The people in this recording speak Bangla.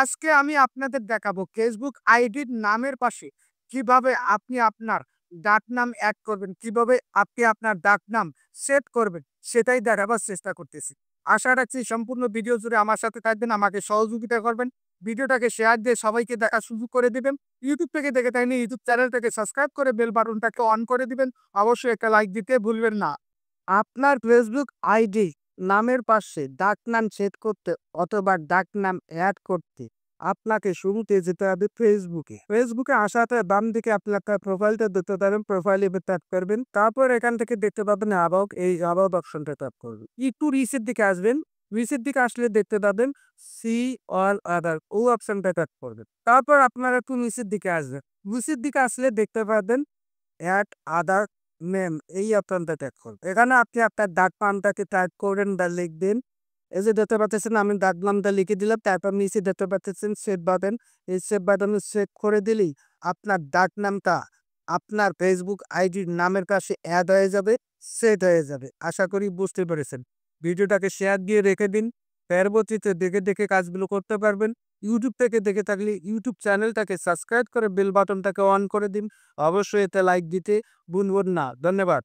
আজকে আমি আপনাদের দেখাবো ফেসবুক আইডির নামের পাশে কিভাবে আপনি আপনার ডাকনাম এড করবেন, কিভাবে আপনি আপনার ডাকনাম সেট করবেন সেটাই দেখাবার চেষ্টা করতেছি। আশা রাখছি সম্পূর্ণ ভিডিও জুড়ে আমার সাথে থাকবেন, আমাকে সহযোগিতা করবেন। ভিডিওটাকে শেয়ার দিয়ে সবাইকে দেখার সুযোগ করে দিবেন। ইউটিউব থেকে দেখে থাকলে ইউটিউব চ্যানেলটাকে সাবস্ক্রাইব করে বেল বাটনটাকে অন করে দিবেন। অবশ্যই একটা লাইক দিতে ভুলবেন না। আপনার ফেসবুক আইডি নামের পাশে ডাকনাম সেট করতে অথবা ডাকনাম অ্যাড করতে আপনাকে শুরুতে যেতে হবে ফেসবুকে আসাতে বাম দিকে আপনি আপনার প্রোফাইলটা দেখতে পারেন, প্রোফাইলে ট্যাপ করবেন। তারপর এখান থেকে দেখতে পাবেন অ্যাবাউট, এই অ্যাবাউট অপশনটা ট্যাপ করবেন। একটু রিসের দিকে আসবেন। রিসের দিকে আসলে দেখতে পাবেন সি অল আদার, ও অপশনটা ট্যাপ করবেন। তারপর আপনারা একটু নিচের দিকে আসবেন। নিচের দিকে আসলে দেখতে পাবেন অ্যাড আদার নেম, এই অপশনটা ট্যাপ করবেন। এখানে আপনি আপনার ডাক নামটাকে টাইপ করবেন বা লিখবেন। এই যে দেখতে পাচ্ছেন আমি ডাক নামটা লিখে দিলাম, তারপর নিচে দেখতে পাচ্ছেন সেভ বাটন। এই সেভ বাটনে সেভ করে দিলেই আপনার ডাক নামটা আপনার ফেসবুক আইডির নামের কাছে অ্যাড হয়ে যাবে, সেট হয়ে যাবে। আশা করি বুঝতে পেরেছেন। ভিডিওটাকে শেয়ার দিয়ে রেখে দিন। পরবর্তীতে দেখে দেখে কাজগুলো করতে পারবেন। ইউটিউব থেকে দেখে থাকলে ইউটিউব চ্যানেলটাকে সাবস্ক্রাইব করে বেল বাটনটাকে অন করে দিন। অবশ্যই এতে লাইক দিতে ভুলবেন না। ধন্যবাদ।